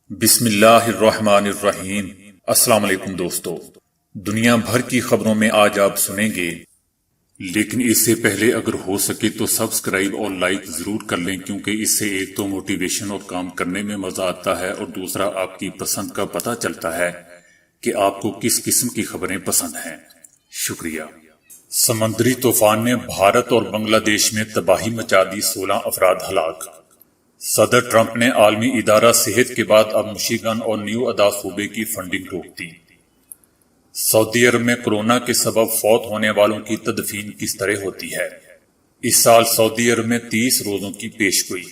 بسم اللہ الرحمن الرحیم۔ السلام علیکم دوستو، دنیا بھر کی خبروں میں آج آپ سنیں گے، لیکن اس سے پہلے اگر ہو سکے تو سبسکرائب اور لائک ضرور کر لیں، کیونکہ اس سے ایک تو موٹیویشن اور کام کرنے میں مزہ آتا ہے، اور دوسرا آپ کی پسند کا پتہ چلتا ہے کہ آپ کو کس قسم کی خبریں پسند ہیں۔ شکریہ۔ سمندری طوفان نے بھارت اور بنگلہ دیش میں تباہی مچا دی، 16 افراد ہلاک۔ صدر ٹرمپ نے عالمی ادارہ صحت کے بعد اب مشیگن اور نیو ادا صوبے کی فنڈنگ روک دی۔ سعودی عرب میں کورونا کے سبب فوت ہونے والوں کی تدفین کس طرح ہوتی ہے؟ اس سال سعودی عرب میں 30 روزوں کی پیش گوئی۔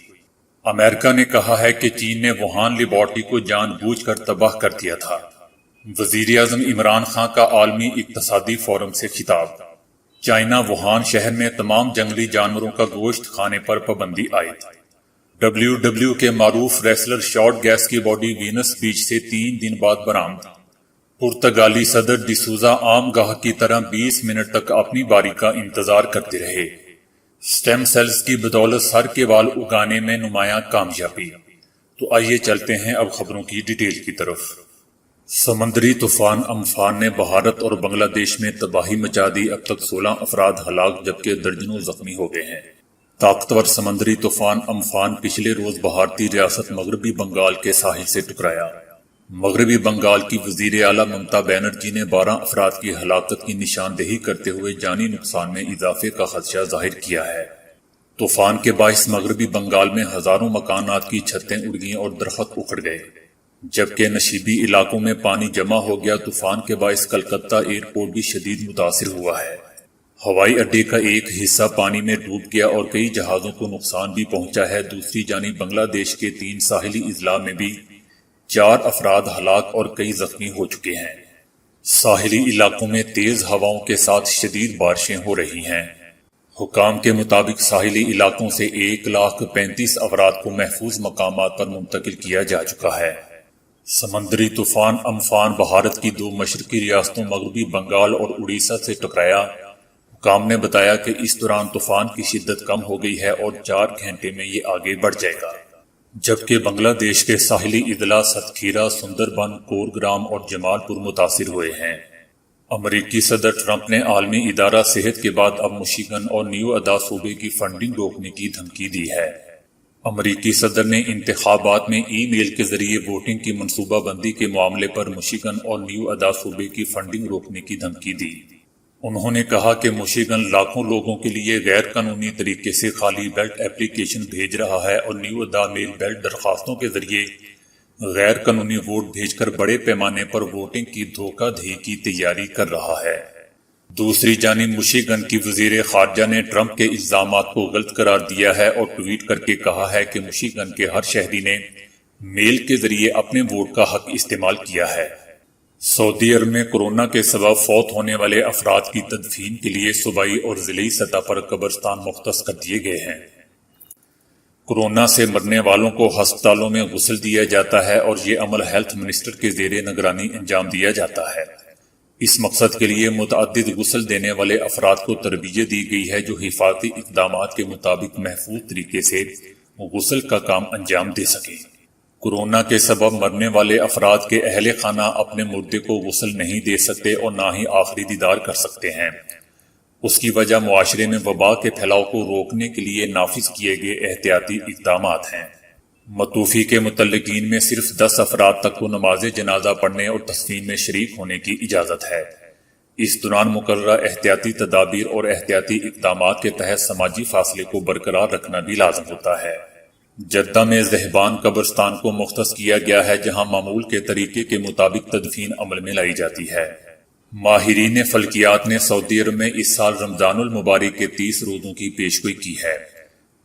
امریکہ نے کہا ہے کہ چین نے ووہان لیبارٹری کو جان بوجھ کر تباہ کر دیا تھا۔ وزیر اعظم عمران خان کا عالمی اقتصادی فورم سے خطاب۔ چائنا ووہان شہر میں تمام جنگلی جانوروں کا گوشت کھانے پر پابندی عائد۔ WW کے معروف ریسلر شارٹ گیس کی باڈی وینس بیچ سے 3 دن بعد برآمد۔ پرتگالی صدر ڈی سوزا عام گاہک کی طرح 20 منٹ تک اپنی باری کا انتظار کرتے رہے۔ سٹیم سیلز کی بدولت سر کے بال اگانے میں نمایاں کامیابی۔ تو آئیے چلتے ہیں اب خبروں کی ڈیٹیل کی طرف۔ سمندری طوفان امفان نے بھارت اور بنگلہ دیش میں تباہی مچا دی، اب تک 16 افراد ہلاک جبکہ درجنوں زخمی ہو گئے ہیں۔ طاقتور سمندری طوفان امفان پچھلے روز بھارتی ریاست مغربی بنگال کے ساحل سے ٹکرایا۔ مغربی بنگال کی وزیر اعلیٰ ممتا بنرجی نے 12 افراد کی ہلاکت کی نشاندہی کرتے ہوئے جانی نقصان میں اضافے کا خدشہ ظاہر کیا ہے۔ طوفان کے باعث مغربی بنگال میں ہزاروں مکانات کی چھتیں اڑ گئیں اور درخت اکھڑ گئے، جبکہ نشیبی علاقوں میں پانی جمع ہو گیا۔ طوفان کے باعث کلکتہ ایئرپورٹ بھی شدید متاثر ہوا ہے۔ ہوائی اڈے کا ایک حصہ پانی میں ڈوب گیا اور کئی جہازوں کو نقصان بھی پہنچا ہے۔ دوسری جانب بنگلہ دیش کے 3 ساحلی اضلاع میں بھی 4 افراد ہلاک اور کئی زخمی ہو چکے ہیں۔ ساحلی علاقوں میں تیز ہواؤں کے ساتھ شدید بارشیں ہو رہی ہیں۔ حکام کے مطابق ساحلی علاقوں سے 1,35,000 افراد کو محفوظ مقامات پر منتقل کیا جا چکا ہے۔ سمندری طوفان امفان بھارت کی 2 مشرقی ریاستوں مغربی بنگال اور اڑیسہ سے ٹکرایا۔ حکام نے بتایا کہ اس دوران طوفان کی شدت کم ہو گئی ہے اور 4 گھنٹے میں یہ آگے بڑھ جائے گا، جبکہ بنگلہ دیش کے ساحلی اضلاع ستکھیرا، سندربن، کورگرام اور جمال پور متاثر ہوئے ہیں۔ امریکی صدر ٹرمپ نے عالمی ادارہ صحت کے بعد اب مشیگن اور نیو ادا صوبے کی فنڈنگ روکنے کی دھمکی دی ہے۔ امریکی صدر نے انتخابات میں ای میل کے ذریعے ووٹنگ کی منصوبہ بندی کے معاملے پر مشیگن اور نیو ادا صوبے کی فنڈنگ روکنے کی دھمکی دی۔ انہوں نے کہا کہ مشیگن لاکھوں لوگوں کے لیے غیر قانونی طریقے سے خالی بیلٹ اپلیکیشن بھیج رہا ہے اور نیو ادا میل بیلٹ درخواستوں کے ذریعے غیر قانونی ووٹ بھیج کر بڑے پیمانے پر ووٹنگ کی دھوکہ دہی کی تیاری کر رہا ہے۔ دوسری جانب مشیگن کی وزیر خارجہ نے ٹرمپ کے الزامات کو غلط قرار دیا ہے اور ٹویٹ کر کے کہا ہے کہ مشیگن کے ہر شہری نے میل کے ذریعے اپنے ووٹ کا حق استعمال کیا ہے۔ سعودی عرب میں کورونا کے سبب فوت ہونے والے افراد کی تدفین کے لیے صوبائی اور ضلعی سطح پر قبرستان مختص کر دیے گئے ہیں۔ کورونا سے مرنے والوں کو ہسپتالوں میں غسل دیا جاتا ہے اور یہ عمل ہیلتھ منسٹر کے زیر نگرانی انجام دیا جاتا ہے۔ اس مقصد کے لیے متعدد غسل دینے والے افراد کو تربیت دی گئی ہے جو حفاظتی اقدامات کے مطابق محفوظ طریقے سے غسل کا کام انجام دے سکیں۔ کورونا کے سبب مرنے والے افراد کے اہل خانہ اپنے مردے کو غسل نہیں دے سکتے اور نہ ہی آخری دیدار کر سکتے ہیں۔ اس کی وجہ معاشرے میں وبا کے پھیلاؤ کو روکنے کے لیے نافذ کیے گئے احتیاطی اقدامات ہیں۔ متوفی کے متعلقین میں صرف 10 افراد تک کو نماز جنازہ پڑھنے اور تدفین میں شریک ہونے کی اجازت ہے۔ اس دوران مقررہ احتیاطی تدابیر اور احتیاطی اقدامات کے تحت سماجی فاصلے کو برقرار رکھنا بھی لازم ہوتا ہے۔ جدہ میں ذہبان قبرستان کو مختص کیا گیا ہے، جہاں معمول کے طریقے کے مطابق تدفین عمل میں لائی جاتی ہے۔ ماہرین فلکیات نے سعودی عرب میں اس سال رمضان المبارک کے 30 روزوں کی پیشگوئی کی ہے۔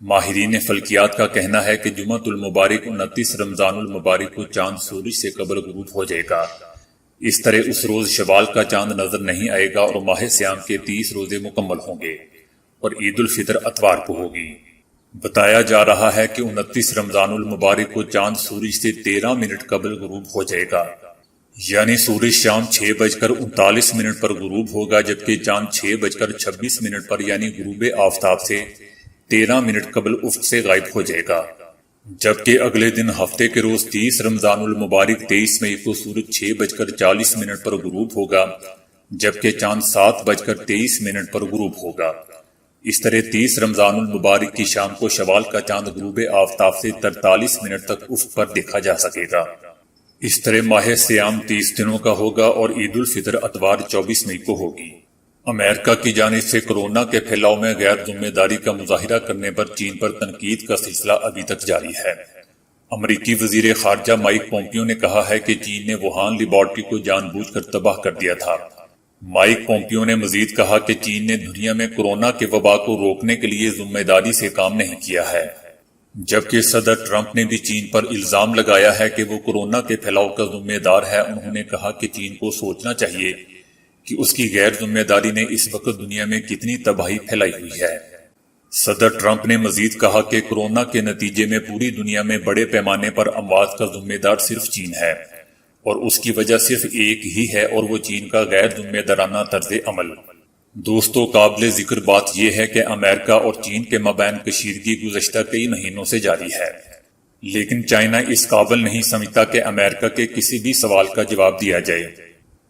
ماہرین فلکیات کا کہنا ہے کہ جمعۃ المبارک 29 رمضان المبارک کو چاند سورج سے قبل غروب ہو جائے گا۔ اس طرح اس روز شوال کا چاند نظر نہیں آئے گا اور ماہ سیام کے 30 روزے مکمل ہوں گے اور عید الفطر اتوار کو ہوگی۔ بتایا جا رہا ہے کہ 29 رمضان المبارک کو چاند سورج سے 13 منٹ قبل غروب ہو جائے گا، یعنی سورج شام 6:39 پر غروب ہوگا، جبکہ چاند 6:26 پر یعنی غروب آفتاب سے 13 منٹ قبل افق سے غائب ہو جائے گا۔ جبکہ اگلے دن ہفتے کے روز 30 رمضان المبارک 23 مئی کو سورج 6:40 پر غروب ہوگا، جبکہ چاند 7:23 پر غروب ہوگا۔ اس طرح 30 رمضان المبارک کی شام کو شوال کا چاند غروب آفتاب سے 43 منٹ تک افق پر دیکھا جا سکے گا۔ اس طرح ماہ سیام 30 دنوں کا ہوگا اور عید الفطر اتوار 24 مئی کو ہوگی۔ امریکہ کی جانب سے کورونا کے پھیلاؤ میں غیر ذمہ داری کا مظاہرہ کرنے پر چین پر تنقید کا سلسلہ ابھی تک جاری ہے۔ امریکی وزیر خارجہ مائک پومپیو نے کہا ہے کہ چین نے ووہان لیبارٹری کو جان بوجھ کر تباہ کر دیا تھا۔ مائک پومپیو نے مزید کہا کہ چین نے دنیا میں کورونا کے وبا کو روکنے کے لیے ذمہ داری سے کام نہیں کیا ہے، جبکہ صدر ٹرمپ نے بھی چین پر الزام لگایا ہے کہ وہ کورونا کے پھیلاؤ کا ذمہ دار ہے۔ انہوں نے کہا کہ چین کو سوچنا چاہیے کہ اس کی غیر ذمہ داری نے اس وقت دنیا میں کتنی تباہی پھیلائی ہوئی ہے۔ صدر ٹرمپ نے مزید کہا کہ کورونا کے نتیجے میں پوری دنیا میں بڑے پیمانے پر اموات کا ذمہ دار صرف چین ہے، اور اس کی وجہ صرف ایک ہی ہے، اور وہ چین کا غیر ذمہ دارانہ طرز عمل۔ دوستو، قابل ذکر بات یہ ہے کہ امریکہ اور چین کے مابین کشیدگی گزشتہ کئی مہینوں سے جاری ہے، لیکن چائنا اس قابل نہیں سمجھتا کہ امریکہ کے کسی بھی سوال کا جواب دیا جائے۔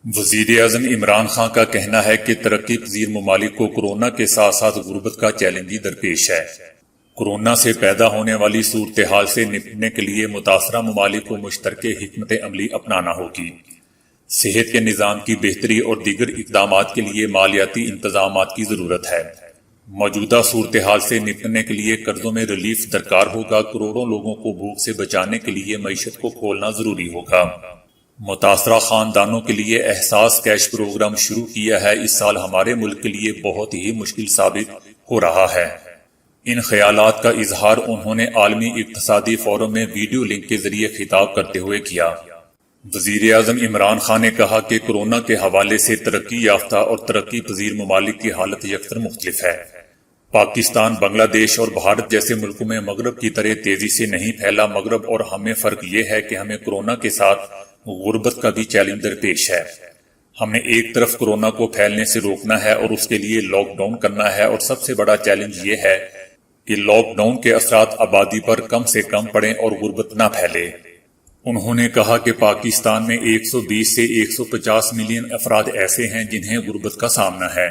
وزیر اعظم عمران خان کا کہنا ہے کہ ترقی پذیر ممالک کو کورونا کے ساتھ ساتھ غربت کا چیلنج بھی درپیش ہے۔ کورونا سے پیدا ہونے والی صورتحال سے نپٹنے کے لیے متاثرہ ممالک کو مشترکہ حکمت عملی اپنانا ہوگی۔ صحت کے نظام کی بہتری اور دیگر اقدامات کے لیے مالیاتی انتظامات کی ضرورت ہے۔ موجودہ صورتحال سے نپٹنے کے لیے قرضوں میں ریلیف درکار ہوگا۔ کروڑوں لوگوں کو بھوک سے بچانے کے لیے معیشت کو کھولنا ضروری ہوگا۔ متاثرہ خاندانوں کے لیے احساس کیش پروگرام شروع کیا ہے۔ اس سال ہمارے ملک کے لیے بہت ہی مشکل ثابت ہو رہا ہے۔ ان خیالات کا اظہار انہوں نے عالمی اقتصادی فورم میں ویڈیو لنک کے ذریعے خطاب کرتے ہوئے کیا۔ وزیر اعظم عمران خان نے کہا کہ کورونا کے حوالے سے ترقی یافتہ اور ترقی پذیر ممالک کی حالت یکسر مختلف ہے۔ پاکستان، بنگلہ دیش اور بھارت جیسے ملکوں میں مغرب کی طرح تیزی سے نہیں پھیلا۔ مغرب اور ہم میں فرق یہ ہے کہ ہمیں کورونا کے ساتھ غربت کا بھی چیلنج درپیش ہے۔ ہم نے ایک طرف کورونا کو پھیلنے سے روکنا ہے اور اس کے لیے لاک ڈاؤن کرنا ہے، اور سب سے بڑا چیلنج یہ ہے کہ لاک ڈاؤن کے اثرات آبادی پر کم سے کم پڑیں اور غربت نہ پھیلے۔ انہوں نے کہا کہ پاکستان میں 120 سے 150 ملین افراد ایسے ہیں جنہیں غربت کا سامنا ہے،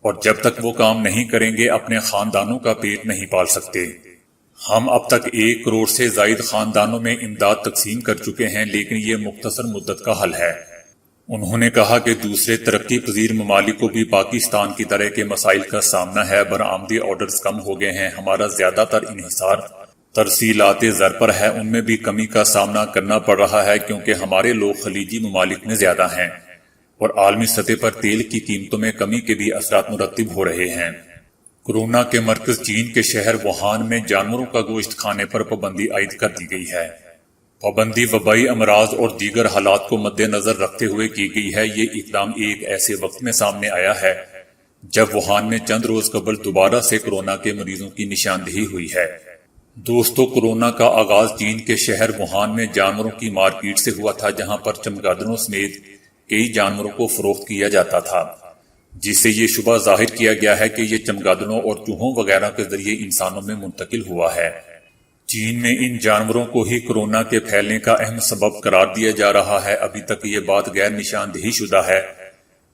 اور جب تک وہ کام نہیں کریں گے اپنے خاندانوں کا پیٹ نہیں پال سکتے۔ ہم اب تک 1 کروڑ سے زائد خاندانوں میں امداد تقسیم کر چکے ہیں، لیکن یہ مختصر مدت کا حل ہے۔ انہوں نے کہا کہ دوسرے ترقی پذیر ممالک کو بھی پاکستان کی طرح کے مسائل کا سامنا ہے۔ برآمدی آرڈرز کم ہو گئے ہیں، ہمارا زیادہ تر انحصار ترسیلات زر پر ہے، ان میں بھی کمی کا سامنا کرنا پڑ رہا ہے کیونکہ ہمارے لوگ خلیجی ممالک میں زیادہ ہیں، اور عالمی سطح پر تیل کی قیمتوں میں کمی کے بھی اثرات مرتب ہو رہے ہیں۔ کورونا کے مرکز چین کے شہر ووہان میں جانوروں کا گوشت کھانے پر پابندی عائد کر دی گئی ہے۔ پابندی وبائی امراض اور دیگر حالات کو مد نظر رکھتے ہوئے کی گئی ہے۔ یہ اقدام ایک ایسے وقت میں سامنے آیا ہے جب ووہان میں چند روز قبل دوبارہ سے کورونا کے مریضوں کی نشاندہی ہوئی ہے۔ دوستو، کورونا کا آغاز چین کے شہر ووہان میں جانوروں کی مارکیٹ سے ہوا تھا، جہاں پر چمگادڑوں سمیت کئی جانوروں کو فروخت کیا جاتا تھا، جس سے یہ شبہ ظاہر کیا گیا ہے کہ یہ چمگادڑوں اور چوہوں وغیرہ کے ذریعے انسانوں میں منتقل ہوا ہے۔ چین میں ان جانوروں کو ہی کورونا کے پھیلنے کا اہم سبب قرار دیا جا رہا ہے۔ ابھی تک یہ بات غیر نشاندہی شدہ ہے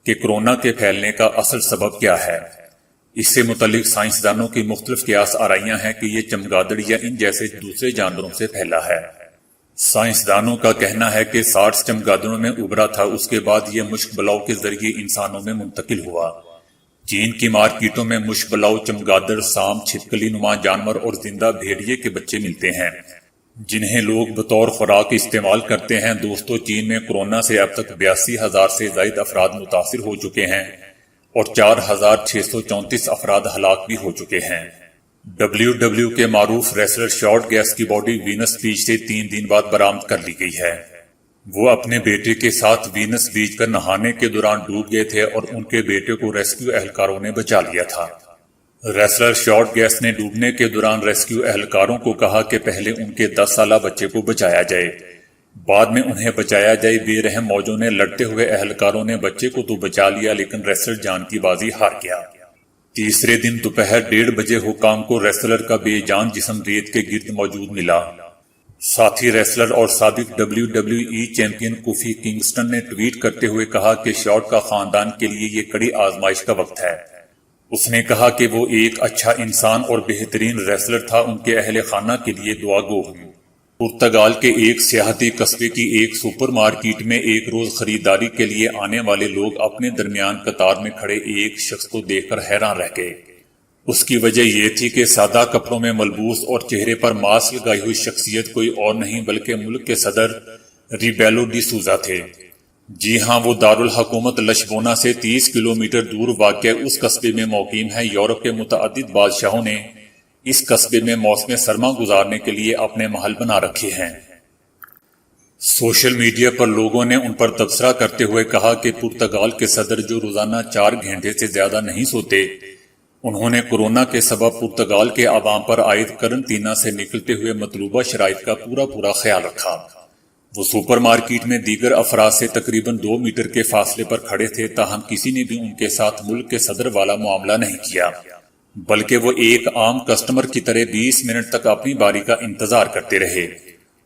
کہ کورونا کے پھیلنے کا اصل سبب کیا ہے۔ اس سے متعلق سائنسدانوں کی مختلف قیاس آرائیاں ہیں کہ یہ چمگادڑ یا ان جیسے دوسرے جانوروں سے پھیلا ہے۔ سائنسدانوں کا کہنا ہے کہ سارس چمگادڑوں میں ابھرا تھا، اس کے بعد یہ مشک بلاؤ کے ذریعے انسانوں میں منتقل ہوا۔ چین کی مارکیٹوں میں مشک بلاؤ، چمگادڑ، سانپ، چھپکلی نما جانور اور زندہ بھیڑیے کے بچے ملتے ہیں، جنہیں لوگ بطور خوراک استعمال کرتے ہیں۔ دوستو، چین میں کورونا سے اب تک 82,000 سے زائد افراد متاثر ہو چکے ہیں اور 4,634 افراد ہلاک بھی ہو چکے ہیں۔ WW کے معروف ریسلر شارٹ گیس کی باڈی وینس بیچ سے 3 دن بعد برآمد کر لی گئی ہے۔ وہ اپنے بیٹے کے ساتھ وینس بیچ پر نہانے کے دوران ڈوب گئے تھے اور ان کے بیٹے کو ریسکیو اہلکاروں نے بچا لیا تھا۔ ریسلر شارٹ گیس نے ڈوبنے کے دوران ریسکیو اہلکاروں کو کہا کہ پہلے ان کے 10 سالہ بچے کو بچایا جائے، بعد میں انہیں بچایا جائے۔ بے رحم موجوں نے لڑتے ہوئے اہلکاروں نے بچے کو تو بچا لیا، لیکن ریسلر جان کی بازی ہار گیا۔ تیسرے دن دوپہر 1:30 بجے حکام کو ریسلر کا بے جان جسم ریت کے گرد موجود ملا۔ ساتھی ریسلر اور سابق WWE چیمپئن کوفی کنگسٹن نے ٹویٹ کرتے ہوئے کہا کہ شارٹ کا خاندان کے لیے یہ کڑی آزمائش کا وقت ہے۔ اس نے کہا کہ وہ ایک اچھا انسان اور بہترین ریسلر تھا، ان کے اہل خانہ کے لیے دعا گو ہوں۔ پرتگال کے ایک سیاحتی قصبے کی ایک سپر مارکیٹ میں ایک روز خریداری کے لیے آنے والے لوگ اپنے درمیان قطار میں کھڑے ایک شخص کو دیکھ کر حیران رہ گئے۔ اس کی وجہ یہ تھی کہ سادہ کپڑوں میں ملبوس اور چہرے پر ماسک لگائی ہوئی شخصیت کوئی اور نہیں بلکہ ملک کے صدر ریبیلو ڈی سوزا تھے۔ جی ہاں، وہ دارالحکومت لشبونہ سے 30 کلومیٹر دور واقع اس قصبے میں مقیم ہے۔ یورپ کے متعدد بادشاہوں نے اس قصبے میں موسم سرما گزارنے کے لیے اپنے محل بنا رکھے ہیں۔ سوشل میڈیا پر لوگوں نے ان پر تبصرہ کرتے ہوئے کہا کہ پرتگال کے صدر جو روزانہ 4 گھنٹے سے زیادہ نہیں سوتے، انہوں نے کورونا کے سبب پرتگال کے عوام پر عائد قرنطینہ سے نکلتے ہوئے مطلوبہ شرائط کا پورا خیال رکھا۔ وہ سپر مارکیٹ میں دیگر افراد سے تقریباً 2 میٹر کے فاصلے پر کھڑے تھے، تاہم کسی نے بھی ان کے ساتھ ملک کے صدر والا معاملہ نہیں کیا، بلکہ وہ ایک عام کسٹمر کی طرح 20 منٹ تک اپنی باری کا انتظار کرتے رہے۔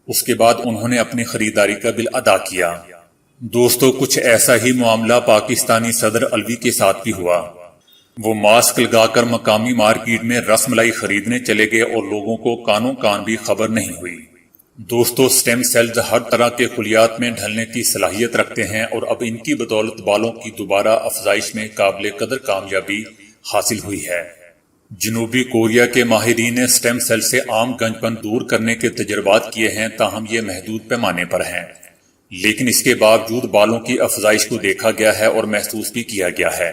اس کے بعد انہوں نے اپنی خریداری کا بل ادا کیا۔ دوستو، کچھ ایسا ہی معاملہ پاکستانی صدر الوی کے ساتھ بھی ہوا۔ وہ ماسک لگا کر مقامی مارکیٹ میں رس ملائی خریدنے چلے گئے اور لوگوں کو کانوں کان بھی خبر نہیں ہوئی۔ دوستو، سٹیم سیلز ہر طرح کے خلیات میں ڈھلنے کی صلاحیت رکھتے ہیں اور اب ان کی بدولت بالوں کی دوبارہ افزائش میں قابل قدر کامیابی حاصل ہوئی ہے۔ جنوبی کوریا کے ماہرین نے سٹیم سیل سے عام گنج پن دور کرنے کے تجربات کیے ہیں، تاہم یہ محدود پیمانے پر ہیں، لیکن اس کے باوجود بالوں کی افزائش کو دیکھا گیا ہے اور محسوس بھی کیا گیا ہے۔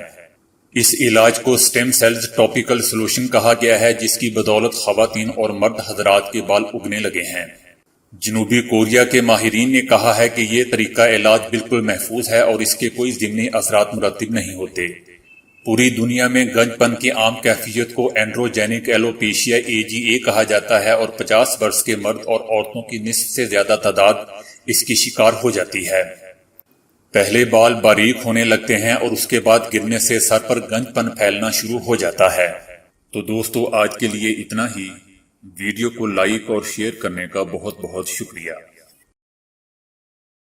اس علاج کو سٹیم سیلز ٹاپیکل سولوشن کہا گیا ہے، جس کی بدولت خواتین اور مرد حضرات کے بال اگنے لگے ہیں۔ جنوبی کوریا کے ماہرین نے کہا ہے کہ یہ طریقہ علاج بالکل محفوظ ہے اور اس کے کوئی ضمنی اثرات مرتب نہیں ہوتے۔ پوری دنیا میں گنج پن کی عام کیفیت کو اینڈروجینک ایلوپیشیا AGA کہا جاتا ہے اور 50 برس کے مرد اور عورتوں کی نصف سے زیادہ تعداد اس کی شکار ہو جاتی ہے۔ پہلے بال باریک ہونے لگتے ہیں اور اس کے بعد گرنے سے سر پر گنج پن پھیلنا شروع ہو جاتا ہے۔ تو دوستو، آج کے لیے اتنا ہی۔ ویڈیو کو لائک اور شیئر کرنے کا بہت شکریہ۔